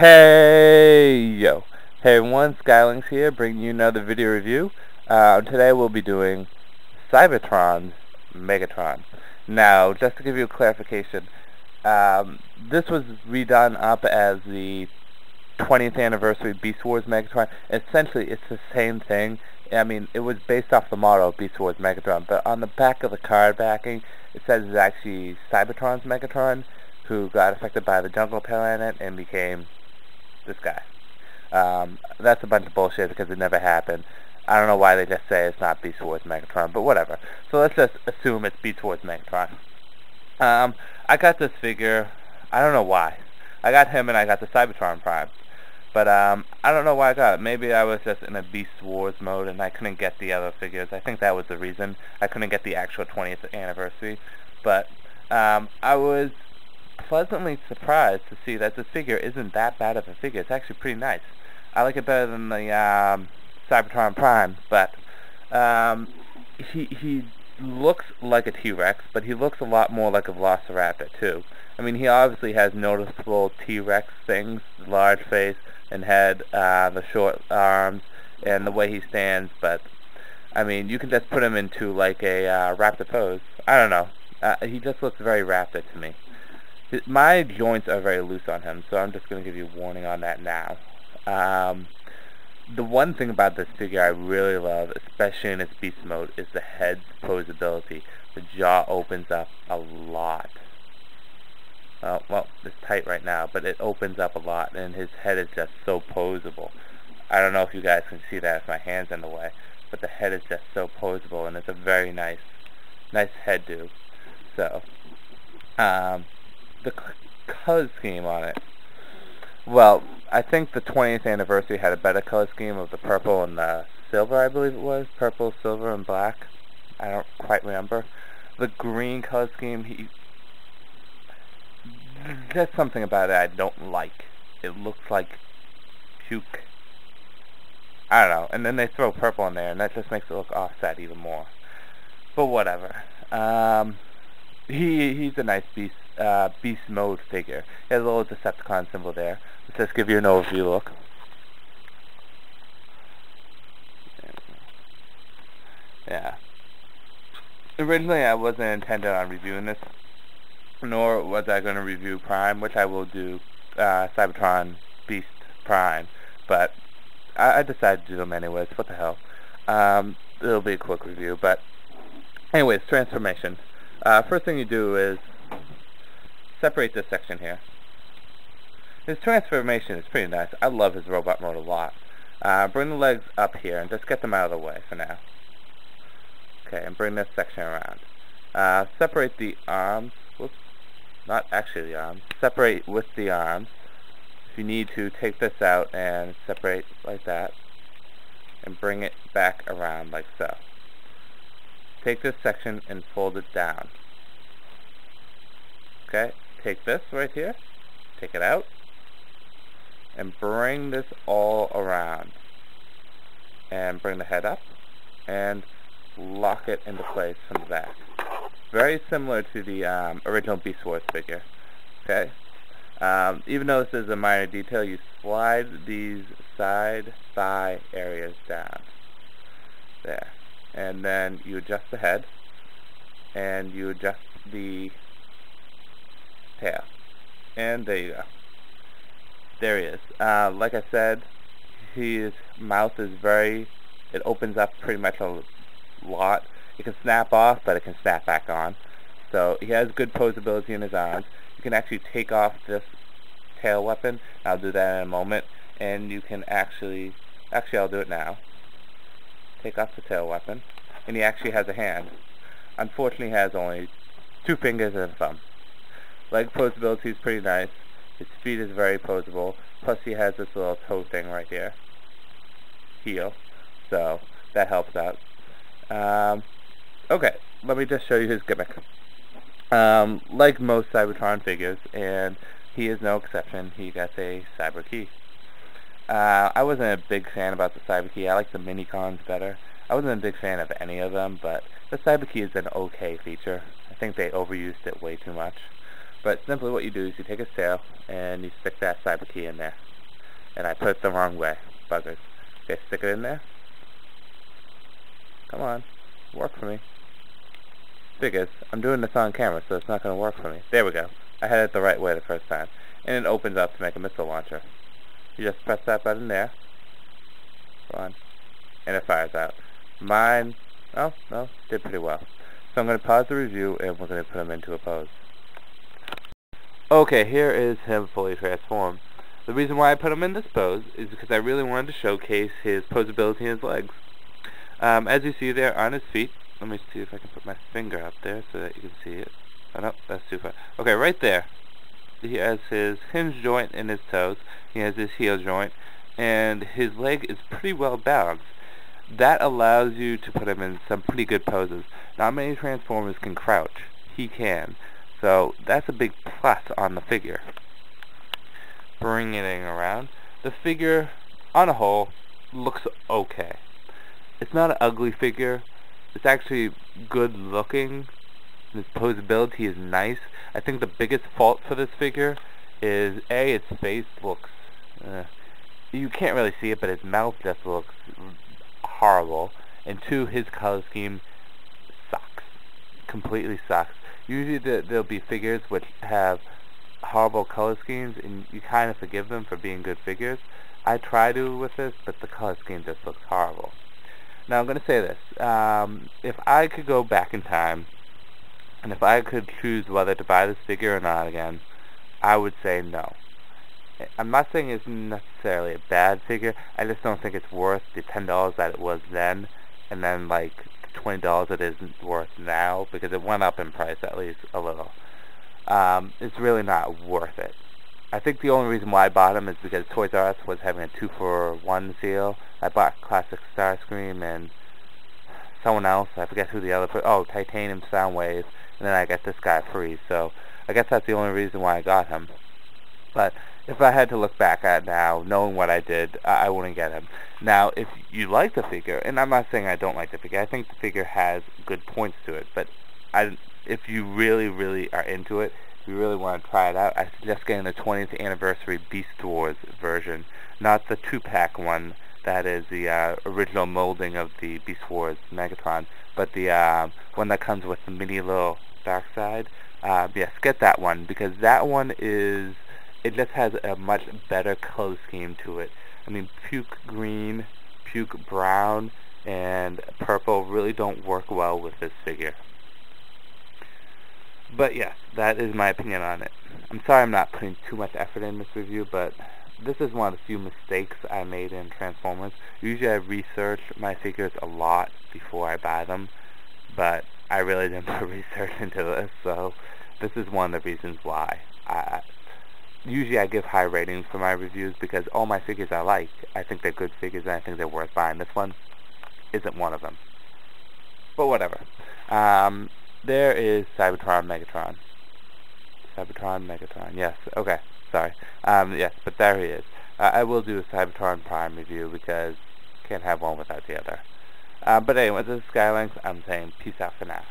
Hey yo, hey everyone, Skylinks here, bringing you another video review. Today we'll be doing Cybertron's Megatron. Now, just to give you a clarification, this was redone up as the 20th anniversary Beast Wars Megatron. Essentially, it's the same thing. I mean, it was based off the model of Beast Wars Megatron, but on the back of the card backing, it says it's actually Cybertron's Megatron, who got affected by the jungle planet and became this guy. That's a bunch of bullshit because it never happened. I don't know why they just say it's not Beast Wars Megatron, but whatever. So let's just assume it's Beast Wars Megatron. I got this figure, I don't know why. I got him and I got the Cybertron Prime. But I don't know why I got it. Maybe I was just in a Beast Wars mode and I couldn't get the other figures. I think that was the reason. I couldn't get the actual 20th anniversary. But I was pleasantly surprised to see that this figure isn't that bad of a figure. It's actually pretty nice. I like it better than the Cybertron Prime, but he looks like a T-Rex, but he looks a lot more like a Velociraptor too. I mean, he obviously has noticeable T-Rex things, large face and head, the short arms, and the way he stands, but I mean, you can just put him into like a raptor pose. I don't know. He just looks very raptor to me. My joints are very loose on him, so I'm just going to give you a warning on that now. The one thing about this figure I really love, especially in its beast mode, is the head's posability. The jaw opens up a lot. Well, it's tight right now, but it opens up a lot, and his head is just so posable. I don't know if you guys can see that if my hand's in the way, but the head is just so posable, and it's a very nice head do. So, the color scheme on it. Well, I think the 20th anniversary had a better color scheme of the purple and the silver, I believe it was. Purple, silver, and black. I don't quite remember. The green color scheme, there's something about it I don't like. It looks like puke. I don't know. And then they throw purple in there, and that just makes it look offset even more. But whatever. He's a nice beast mode figure. He has a little Decepticon symbol there. Let's just give you an overview look. Yeah. Originally, I wasn't intended on reviewing this, nor was I going to review Prime, which I will do, Cybertron Beast Prime, but I decided to do them anyways. What the hell? It'll be a quick review, but anyways, transformation. First thing you do is separate this section here. His transformation is pretty nice. I love his robot mode a lot. Bring the legs up here and just get them out of the way for now. Okay, and bring this section around. Separate the arms. Whoops. Not actually the arms. Separate with the arms. If you need to, take this out and separate like that. And bring it back around like so. Take this section and fold it down. Okay, take this right here, take it out, and bring this all around. And bring the head up, and lock it into place from the back. Very similar to the original Beast Wars figure. Okay, even though this is a minor detail, you slide these side thigh areas down. There. And then you adjust the head, and you adjust the tail, and there you go. There he is. Like I said, his mouth is it opens up pretty much a lot. It can snap off, but it can snap back on. So he has good posability in his arms. You can actually take off this tail weapon. I'll do that in a moment, and you can actually I'll do it now. Take off the tail weapon, and he actually has a hand. Unfortunately, he has only 2 fingers and a thumb. Leg posability is pretty nice. His feet is very posable. Plus, he has this little toe thing right here. Heel. So, that helps out. Okay, let me just show you his gimmick. Like most Cybertron figures, and he is no exception, he gets a cyber key. I wasn't a big fan about the cyber key. I like the mini-cons better. I wasn't a big fan of any of them, but the cyber key is an okay feature. I think they overused it way too much. But simply what you do is you take his tail and you stick that cyber key in there. And I put it the wrong way. Buggers. Okay, stick it in there. Come on. Work for me. Figures. I'm doing this on camera, so it's not going to work for me. There we go. I had it the right way the first time. And it opens up to make a missile launcher. You just press that button there. Go on. And it fires out. Mine, oh, no, did pretty well. So I'm going to pause the review and we're going to put him into a pose. Okay, here is him fully transformed. The reason why I put him in this pose is because I really wanted to showcase his posability in his legs. As you see there on his feet, let me see if I can put my finger up there so that you can see it. Oh no, that's too far. Okay, right there. He has his hinge joint in his toes. He has his heel joint. And his leg is pretty well balanced. That allows you to put him in some pretty good poses. Not many Transformers can crouch. He can. So that's a big plus on the figure. Bringing it around. The figure, on a whole, looks okay. It's not an ugly figure. It's actually good looking. His posability is nice. I think the biggest fault for this figure is A, its face looks, you can't really see it, but his mouth just looks horrible. And 2, his color scheme sucks. Completely sucks. Usually there'll be figures which have horrible color schemes, and you kind of forgive them for being good figures. I try to with this, but the color scheme just looks horrible. Now I'm going to say this. If I could go back in time, and if I could choose whether to buy this figure or not again, I would say no. I'm not saying it's necessarily a bad figure. I just don't think it's worth the $10 that it was then, and then like the $20 it isn't worth now, because it went up in price at least a little. It's really not worth it. I think the only reason why I bought him is because Toys R Us was having a 2-for-1 sale. I bought Classic Starscream and someone else, I forget who the other, Titanium Soundwave, and then I got this guy free, so I guess that's the only reason why I got him. But if I had to look back at now, knowing what I did, I wouldn't get him. Now, if you like the figure, and I'm not saying I don't like the figure, I think the figure has good points to it, but if you really, really are into it, if you really want to try it out, I suggest getting the 20th anniversary Beast Wars version, not the 2-pack one that is the original molding of the Beast Wars Megatron, but the one that comes with the mini little dark side. Yes, get that one, because that one is, it just has a much better color scheme to it. I mean, puke green, puke brown, and purple really don't work well with this figure. But yes, that is my opinion on it. I'm sorry I'm not putting too much effort in this review, but this is one of the few mistakes I made in Transformers. Usually I research my figures a lot before I buy them, but I really didn't put research into this, so this is one of the reasons why. Usually I give high ratings for my reviews because all my figures I like. I think they're good figures and I think they're worth buying. This one isn't one of them. But whatever. There is Cybertron Megatron. Cybertron Megatron. Yes. Okay. Sorry. Yes, but there he is. I will do a Cybertron Prime review because can't have one without the other. But anyway, this is Skylynx. I'm saying peace out for now.